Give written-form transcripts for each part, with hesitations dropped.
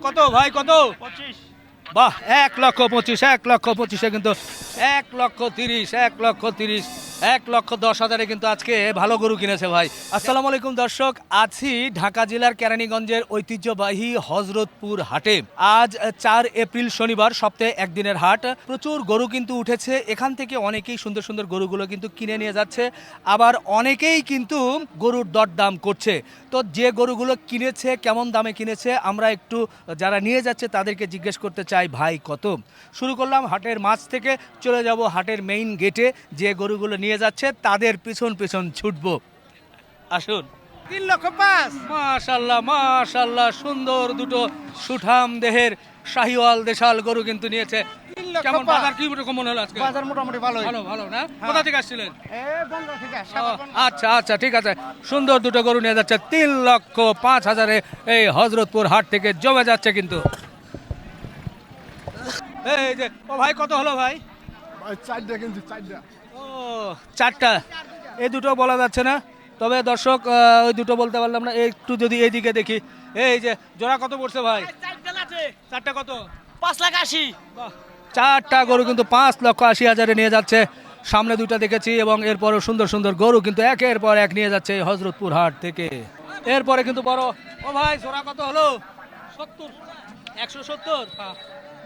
কত ভাই কত? 25। বাহ 1,25,000, 1,25,000 কিন্তু 1,30,000, 1,30,000, 1,10,000 কিন্তু আজকে ভালো গরু কিনেছে ভাই। আসসালামু আলাইকুম দর্শক, আছি ঢাকা জেলার কেরানীগঞ্জের ঐতিহ্যবাহী হযরতপুর হাটে। আজ 4 এপ্রিল শনিবার, সপ্তাহে একদিনের হাট। প্রচুর গরু কিন্তু উঠেছে, এখান থেকে অনেকেই সুন্দর সুন্দর গরুগুলো কিন্তু কিনে নিয়ে যাচ্ছে, আবার অনেকেই কিন্তু গরুর দরদাম করছে। তো যে গরুগুলো কিনেছে কেমন দামে কিনেছে আমরা একটু যারা নিয়ে যাচ্ছে তাদেরকে জিজ্ঞেস করতে চাই, ভাই কত? শুরু করলাম হাটের মাছ থেকে, চলে যাব হাটের মেইন গেটে। যে গরুগুলো নিয়ে যাচ্ছে তাদের পিছন পিছন ছুটবো, আসুন। 3,05,000। মাশাল্লাহ মাশাল্লাহ, সুন্দর দুটো সুঠাম দেহের শাহিওয়াল দেশাল গরু কিন্তু নিয়েছে। কেমন বাজার কি রকম মনে হলো আজকে? বাজার মোটামুটি ভালোই। ভালো ভালো না? কোথা থেকে আসছিলেন? বন্ধ থেকে আচ্ছা আচ্ছা, ঠিক আছে। সুন্দর দুটো গরু নিয়ে যাচ্ছে 3,05,000 এই হযরতপুর হাট থেকে জমে যাচ্ছে কিন্তু। এই যে ও ভাই কত হলো ভাই? চারটা কিন্তু চারটা। ও 4টা, এই দুটো বলা যাচ্ছে না, তবে দর্শক ওই দুটো বলতে পারলাম না। একটু যদি এইদিকে দেখি, এই যে জোড়া কত পড়ছে ভাই? 4টা কত? 5,80,000। বাহ, 4টা গরু কিন্তু 5,80,000 নিয়ে যাচ্ছে। সামনে দুটো দেখেছি এবং এরপরও সুন্দর সুন্দর গরু কিন্তু একের পর এক নিয়ে যাচ্ছে এই হযরতপুর হাট থেকে। এরপরে কিন্তু বড়, ও ভাই জোড়া কত হলো? 70, 170।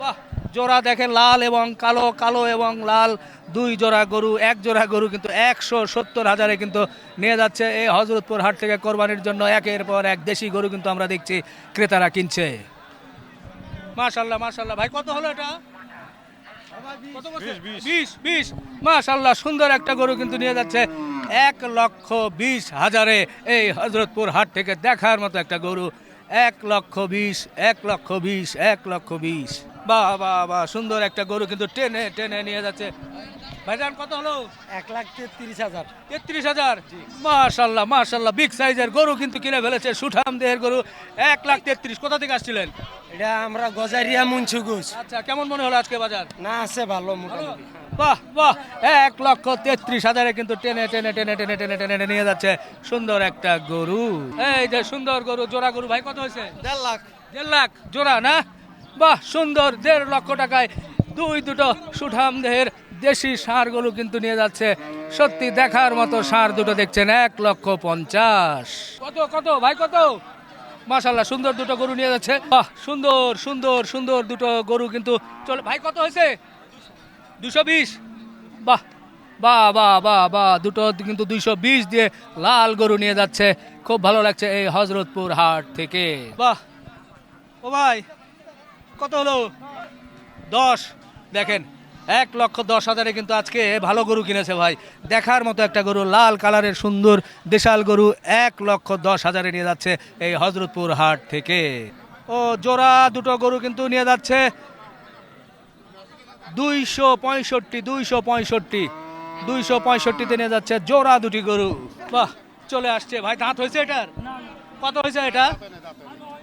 বাহ, জোড়া দেখেন লাল এবং কালো, কালো এবং লাল, দুই জোড়া গরু, এক জোড়া গরু কিন্তু 170,000 কিন্তু নিয়ে যাচ্ছে এই হযরতপুর হাট থেকে কোরবানির জন্য। একের পর এক দেশি গরু কিন্তু আমরা দেখছি ক্রেতারা কিনছে। মাশাল্লাহ মাশাল্লাহ, ভাই কত হলো এটা? 20 মাশাল্লাহ, সুন্দর একটা গরু কিন্তু নিয়ে যাচ্ছে 1,20,000 এই হযরতপুর হাট থেকে। দেখার মতো একটা গরু, 1,20,000, 1,20,000, 1,20,000। বাহ বাহ বাহ, সুন্দর একটা গরু কিন্তু টেনে টেনে নিয়ে যাচ্ছে। ভাইজান কত হলো? 1,33,000। 33,000। মাশাল্লাহ মাশাল্লাহ, বিগ সাইজের গরু কিন্তু কিনে ফেলেছে, সুঠাম দেহের গরু। 1,33,000। কোথা থেকে আসছিলেন? এটা আমরা গজারিয়া মুন্সুগুস। আচ্ছা, কেমন মনে হলো আজকে বাজার? না আছে ভালো মোটামুটি। বাহ বাহ, 1,33,000 কিন্তু টেনে টেনে টেনে টেনে টেনে টেনে নিয়ে যাচ্ছে সুন্দর একটা গরু। এই যে সুন্দর গরু, জোড়া গরু ভাই কত হয়েছে? 1.5 লাখ। 1.5 লাখ জোড়া না? বাহ, সুন্দর 1.5 লক্ষ টাকায় দুটো সুঠাম দেহের দেশি ষাঁড় গরু কিন্তু নিয়ে যাচ্ছে। সত্যি দেখার মতো ষাঁড় দুটো দেখছেন, 1,50,000। কত কত ভাই কত? মাশাল্লাহ, সুন্দর দুটো গরু নিয়ে যাচ্ছে। বাহ, সুন্দর সুন্দর সুন্দর দুটো গরু কিন্তু চলে। ভাই কত হয়েছে? 220। বাহ বাহ বাহ বাহ বাহ, দুটো কিন্তু 220 দিয়ে লাল গরু নিয়ে যাচ্ছে। খুব ভালো লাগছে এই হযরতপুর হাট থেকে। বাহ, ও ভাই কত হলো? 10। দেখেন 1,10,000 কিন্তু আজকে ভালো গরু কিনেছে ভাই। দেখার মতো একটা গরু, লাল কালারের সুন্দর দেশাল গরু 1,10,000 নিয়ে যাচ্ছে এই হযরতপুর হাট থেকে। ও জোড়া দুটো গরু কিন্তু নিয়ে যাচ্ছে 265, 265 নিয়ে যাচ্ছে জোড়া দুটি গরু। বাহ, চলে আসছে ভাই। দাঁত হয়েছে এটার? কত হয়েছে এটা?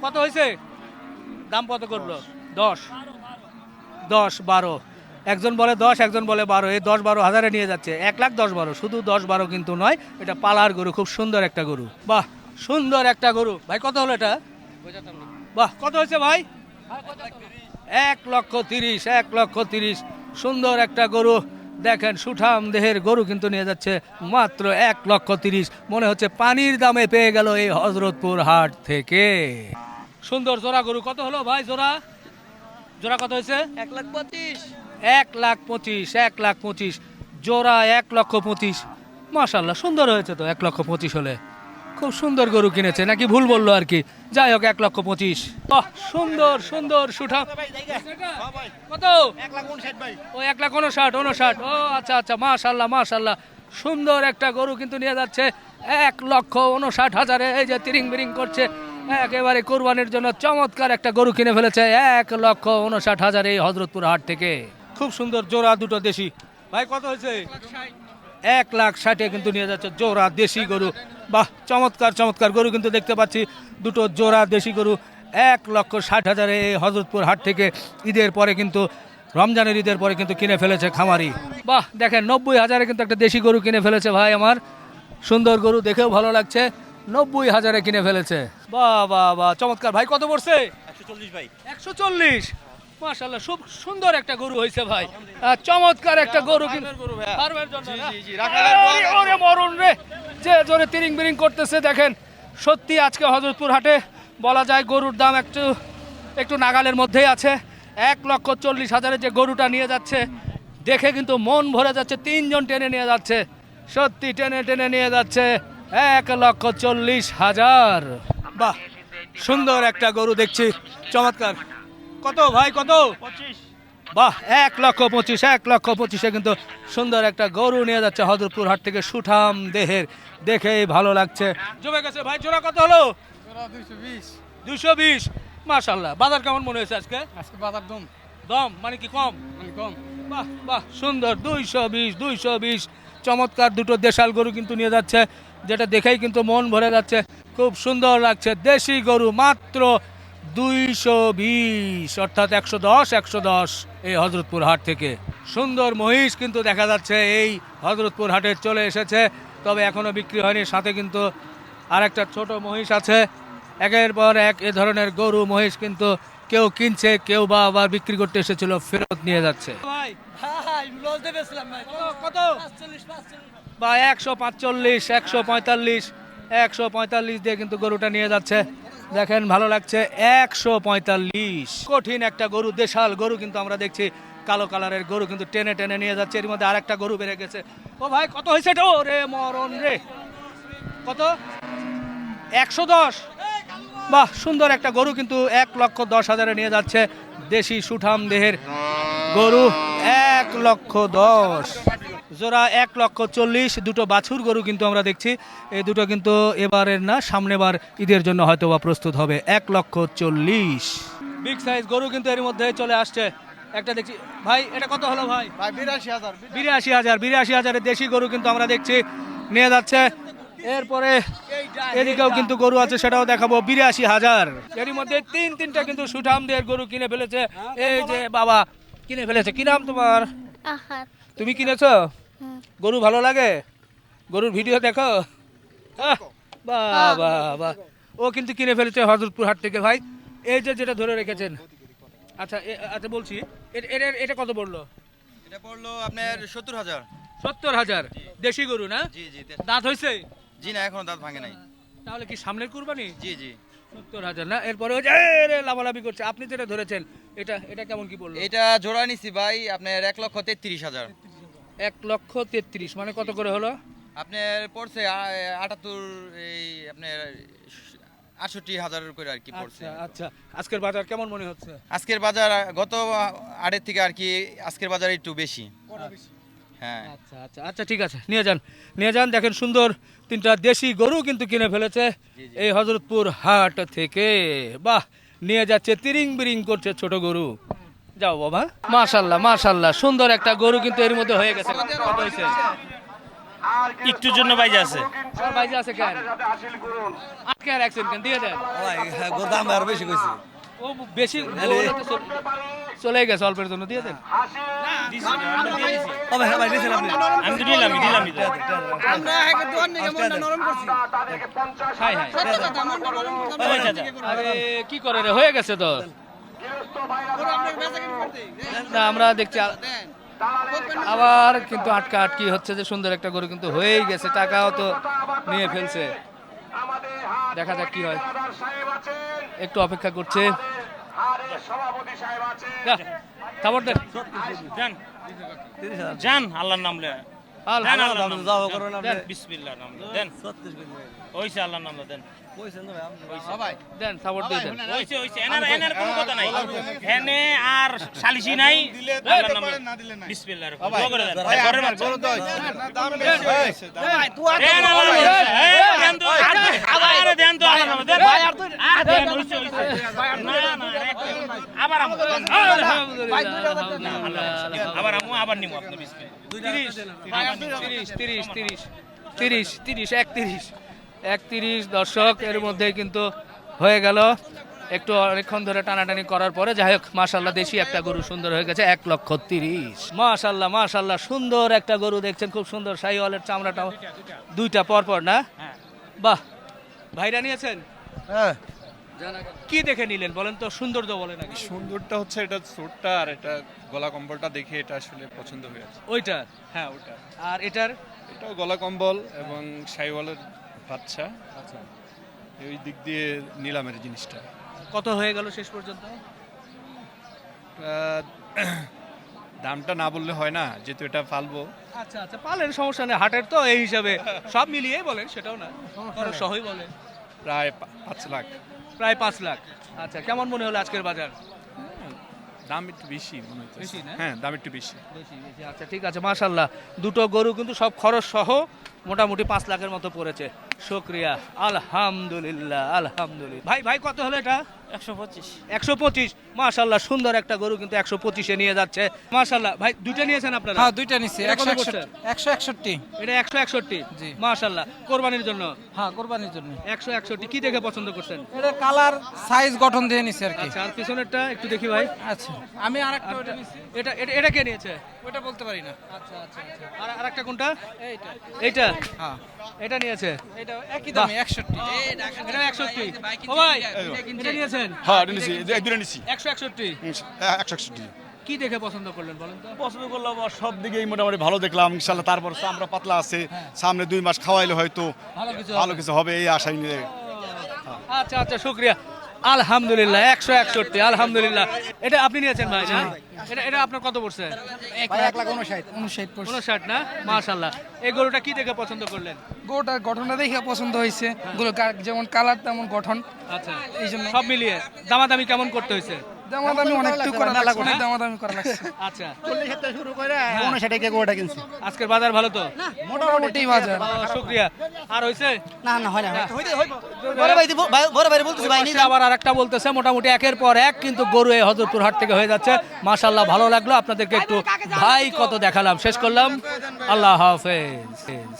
কত হয়েছে? দাম কত করলো? 10, 12। একজন বলে 10, একজন বলে 12। এই 10-12 হাজারে নিয়ে যাচ্ছে। 1,10,12, শুধু 10-12 কিন্তু নয়, এটা পালার গরু, খুব সুন্দর একটা গরু। বাহ, সুন্দর একটা গরু। ভাই কত হলো এটা? বাহ, কত হয়েছে ভাই? 1,30,000, 1,30,000। সুন্দর একটা গরু দেখেন, সুঠাম দেহের গরু কিন্তু নিয়ে যাচ্ছে মাত্র 1,30,000। মনে হচ্ছে পানির দামে পেয়ে গেল এই হযরতপুর হাট থেকে। সুন্দর জোড়া গরু। কত হলো ভাই জোড়া? জোড়া কত হয়েছে? 1,25,000। 1,25,000, 1,25,000 জোড়া, 1,25,000। মাশাল্লাহ, সুন্দর হয়েছে তো 1,25,000 হলে। খুব সুন্দর গরু কিনেছে, নাকি ভুল বললো আর কি। যাই হোক, 1,25,000। বাহ, সুন্দর সুন্দর সুঠাম। কত? 1,59,000 ভাই। ও 1,59,000। ও আচ্ছা আচ্ছা, মাশাল্লাহ মাশাল্লাহ, সুন্দর একটা গরু কিন্তু নিয়ে যাচ্ছে 1,59,000। এই যে তিরিং বিরিং করছে, একেবারে কোরবানির জন্য চমৎকার একটা গরু কিনে ফেলেছে 1,59,000 এই হযরতপুর হাট থেকে। খুব সুন্দর জোড়া দুটো দেশি। ভাই কত হয়েছে? 1,60,000 কিন্তু নিয়ে যাচ্ছে জোড়া দেশি গরু। বাহ, চমৎকার চমৎকার গরু কিন্তু দেখতে পাচ্ছি, দুটো জোড়া দেশি গরু 1,60,000 এই হযরতপুর হাট থেকে। ঈদের পরে কিন্তু, রমজানের ঈদের পরে কিন্তু কিনে ফেলেছে খামারি। বাহ, দেখেন 90,000 কিন্তু একটা দেশি গরু কিনে ফেলেছে ভাই আমার। সুন্দর গরু, দেখেও ভালো লাগছে। 90,000 কিনে ফেলেছে। বাহ বাহ বাহ, চমৎকার। ভাই কত পড়ছে? 140 ভাই। 140। মাশাআল্লাহ, খুব সুন্দর একটা গরু হয়েছে ভাই। চমৎকার একটা গরু কিন্তু গরু ভাইয়া। ফার্মের জন্য জি, না? জি, জি, রাখালের ওরে, ওরে মরণ রে, যে জোরে তিরিং বিরিং করতেছে দেখেন। সত্যি আজকে হযরতপুর হাটে বলা যায় গরুর দাম একটু একটু নাগালের মধ্যেই আছে। 1,40,000 যে গরুটা নিয়ে যাচ্ছে দেখে কিন্তু মন ভরে যাচ্ছে। তিনজন টেনে নিয়ে যাচ্ছে, সত্যি টেনে টেনে নিয়ে যাচ্ছে। 1,40,000। বাহ, সুন্দর একটা গরু দেখছি, চমৎকার। কত ভাই, কত? 25। বাহ, 1,25,000 কিন্তু সুন্দর একটা গরু নিয়ে যাচ্ছে হযরতপুর হাট থেকে, সুঠাম দেহের, দেখেই ভালো লাগছে। জমে গেছে ভাই, জোড়া কত হলো? 220 220। মাশাআল্লাহ, বাজার কেমন মনে হয়েছে আজকে? আজকে বাজার দম দাম মানে কি কম? কম। বাহ বাহ, সুন্দর। 220। চমৎকার দুটো দেশাল গরু কিন্তু নিয়ে যাচ্ছে, যেটা দেখেই কিন্তু মন ভরে যাচ্ছে, খুব সুন্দর লাগছে। দেশি গরু মাত্র 220, অর্থাৎ 110 এই হযরতপুর হাট থেকে। সুন্দর মহিষ কিন্তু দেখা যাচ্ছে এই হযরতপুর হাটে চলে এসেছে, তবে এখনো বিক্রি হয়নি। সাথে কিন্তু আরেকটা ছোট মহিষ আছে। একের পর এক এ ধরনের গরু মহিষ কিন্তু কেউ কিনছে, কেউ বা আবার বিক্রি করতে এসেছিল, ফেরত নিয়ে যাচ্ছে। ভাই ভাই লস দেবেছিলাম ভাই। কত? 45 বা 145, 145, 145 দিয়ে কিন্তু গরুটা নিয়ে যাচ্ছে। দেখেন ভালো লাগছে। 145, কঠিন একটা গরু, দেশাল গরু কিন্তু আমরা দেখছি, কালো কালারের গরু কিন্তু টেনে টেনে নিয়ে যাচ্ছে। এর মধ্যে আরেকটা গরু বেড়ে গেছে। ও ভাই, কত হয়েছে এটা? ও রে মরণ রে, কত? 110। বাহ, সুন্দর একটা গরু কিন্তু 1,10,000 নিয়ে যাচ্ছে। দেশি সুঠাম দেহের গরু, 1,10,000 জোড়া, 1,40,000। দুটো বাছুর গরু কিন্তু আমরা দেখছি, এই দুটো কিন্তু এবারের না, সামনেবার ঈদের জন্য হয়তো বা প্রস্তুত হবে। 1,40,000 বিগ সাইজ গরু কিন্তু এর মধ্যে চলে আসছে। একটা দেখছি ভাই, এটা কত হলো ভাই? ভাই 82,000 82,000 দেশি গরু কিন্তু আমরা দেখছি নিয়ে যাচ্ছে। এরপরে এদিকেও কিন্তু গরু আছে, সেটাও দেখাবো। 82,000। এর মধ্যে তিনটা কিন্তু সুঠাম দেহের গরু কিনে ফেলেছে। এই যে বাবা কিনে ফেলেছে। কি নাম তোমার? আহাত তুমি কিনেছো? গরু ভালো লাগে? গরুর ভিডিও দেখো? বাহ বাহ বাহ, ও কিন্তু কিনে ফেলেছে হযরতপুর হাট থেকে ভাই। এই যে যেটা ধরে রেখেছেন, আচ্ছা আচ্ছা বলছি, এটা কত পড়লো? এটা পড়লো আপনার 70,000। 70,000 দেশি গরু না? জি জি। দাঁত হয়েছে? জি না, এখনো দাঁত ভাঙে নাই। তাহলে কি সামনের কুরবানি? জি জি। 70,000 না? এরপরে ওই যে রে লাভালাভি করছে। আপনি যেটা ধরেছেন এটা কেমন কি বললো? এটা জোড়া নিছি ভাই আপনার 1,33,000। 1,33,000 মানে কত করে হলো? আপনার পড়ছে 78, এই আপনার 68,000 করে আর কি পড়ছে। আচ্ছা আচ্ছা, আজকের বাজার কেমন মনে হচ্ছে? আজকের বাজার গত আড়ের থেকে আর কি আজকের বাজার একটু বেশি। হ্যাঁ। আচ্ছা আচ্ছা আচ্ছা, ঠিক আছে, নিয়ে যান। দেখেন সুন্দর তিনটা দেশি গরু কিন্তু কিনে ফেলেছে এই হযরতপুর হাট থেকে। বাহ, নিয়ে যাচ্ছে, তিরিং বিরিং করছে ছোট গরু। যাও বাবা। মাশাআল্লাহ, সুন্দর একটা গরু কিন্তু এর মধ্যে হয়ে গেছে। কত হয়েছে? একটুর জন্য বাইজে আছে। আর বাইজে আছে কেন? আজকে আর অ্যাকশন কেন দিয়ে দেন? দাম আর বেশি কইছি। ও বেশি চলে গেছে, অল্পের জন্য দিয়ে দেন। ও ভাই ভাই দিছেন আপনি। আমি তো দিলাম। আমরা আগে দোয়ান নিয়ে মনটা নরম করছি। হাই হাই, সত্য কথা মনটা নরম করছি। আরে কি করে রে, হয়ে গেছে তো। ওরা আপনাকে বেচা কিনে করতে। না, আমরা দেখছি আবার কিন্তু আটকি হচ্ছে, যে সুন্দর একটা গরু কিন্তু হয়েই গেছে, টাকাও তো নিয়ে ফেলছে। দেখা যাক কি হয়, একটু অপেক্ষা করছে। যা, খবর দেন। জান আল্লাহর নাম লে। আল্লাহ দেন বিসমিল্লাহর নাম লে, দেন। ওইছে আল্লাহর নাম লে, দেন। দেন, খবর দিয়ে দেন। ওইছে এনার কোনো কথা নাই। এনে আর সালিশি নাই। আল্লাহর নাম লে। বিসমিল্লাহর রহমান দোয়া করে দেন। ঘরের বাচ্চা। দেন আল্লাহর নাম লে। দেন তো। আরে দেন তো আল্লাহর নাম লে, দেন। আর দেন, ওইছে। না আবার আমু। আবার নিমু আপনি বিসমিল্লাহ। 31 দর্শক, এর মধ্যে কিন্তু হয়ে গেল। একটু অনেকক্ষণ ধরে টানাটানি করার পরে যাই হোক, মাশাআল্লাহ দেশি একটা গরু সুন্দর হয়ে গেছে। 1,30,000। মাশাআল্লাহ, সুন্দর একটা গরু দেখছেন, খুব সুন্দর। শাহিওয়ালের চামড়াটাও দুইটা পরপর না? বাহ, ভাইরা নিয়েছেন? হ্যাঁ। কি দেখে নিলেন বলেন তো, সৌন্দর্য বলেন আগে। সুন্দরটা হচ্ছে এটা চোটটা আর এটা গলা কম্বলটা দেখে এটা আসলে পছন্দ হয়েছে। ওইটা হ্যাঁ ওটা, আর এটার এটাও গলা কম্বল এবং শাইওয়ালের বাচ্চা, আচ্ছা ওই দিক দিয়ে নিলামের জিনিসটা। কত হয়ে গেল শেষ পর্যন্ত? দামটা না বললে হয় না, যেহেতু এটা পালবো। আচ্ছা আচ্ছা, পালেন, সমস্যা নেই, হাটের তো এই হিসাবে সব মিলিয়ে বলেন, সেটাও না খরচ সহই বলেন। প্রায় 5 লাখ। প্রায় 5 লাখ। আচ্ছা, কেমন মনে হলো আজকের বাজার? দাম একটু বেশি মনে হচ্ছে। বেশি না? হ্যাঁ দাম একটু বেশি। আচ্ছা ঠিক আছে, মাশাল্লাহ, দুটো গরু কিন্তু সব খরচ সহ মোটামুটি 5 লাখের মতো পড়েছে। শুকরিয়া, আলহামদুলিল্লাহ আলহামদুলিল্লাহ। ভাই ভাই কত হলো এটা? 125। 125। মাশাল্লাহ, সুন্দর একটা গরু কিন্তু 125-এ নিয়ে যাচ্ছে। মাশাল্লাহ ভাই, দুইটা নিয়েছেন আপনারা? হ্যাঁ দুইটা নিছি। এটা কত করছে? 161। এটা 161। জি। মাশাল্লাহ, কোরবানির জন্য। হ্যাঁ কোরবানির জন্য। 161 কি দেখে পছন্দ করছেন? এটা কালার সাইজ গঠন দিয়ে নিছি আর কি। আচ্ছা, আর পিছনেরটা একটু দেখি ভাই। আচ্ছা আমি আরেকটা ওটা নিছি। এটা কে নিয়েছে? ওটা বলতে পারি না। আচ্ছা আচ্ছা আচ্ছা। আর আরেকটা কোনটা? এইটা। এইটা? হ্যাঁ এটা নিয়েছে। এটা একই দামে 61। এটা 61। ও ভাই, এটা নিয়েছেন? হ্যাঁ এটা নিছি, এই দুটো নিছি 161। 161। কি দেখে পছন্দ করলেন বলেন তো? পছন্দ করলাম, আর সব দিকেই মোটামুটি ভালো দেখলাম ইনশাল্লাহ। তারপর আমরা পাতলা আছে, সামনে 2 মাস খাওয়াইলে হয়তো ভালো কিছু হবে এই আশাই নিয়ে। আচ্ছা আচ্ছা, শুকরিয়া, আলহামদুলিল্লাহ। 161, আলহামদুলিল্লাহ। এটা আপনি নিয়েছেন ভাই না? এটা আপনার কত পড়ছে? 1,59,59 59 না? মাশাআল্লাহ। এই গরুটা কি দেখে পছন্দ করলেন? গোটার গঠনটা দেখে পছন্দ হয়েছে। গরু যেমন কালার তেমন গঠন। আচ্ছা, এই জন্য সব মিলিয়ে দামাদামি কেমন করতে হয়েছে? দামাদামি অনেকটু করা লাগছে, অনেক দামাদামি করা লাগছে। আচ্ছা, শুরু করে 59 টাকা গোটা কিনছি। আজকের বাজার ভালো তো? মোটামুটি বাজার। শুকরিয়া। আর হইছে? না না হয় না পাশে আবার আরেকটা বলতেছে, মোটামুটি একের পর এক কিন্তু গরু এই হযরতপুর হাট থেকে হয়ে যাচ্ছে। মাশাআল্লাহ, ভালো লাগলো। আপনাদেরকে একটু ভাই কত দেখালাম, শেষ করলাম। আল্লাহ হাফেজ।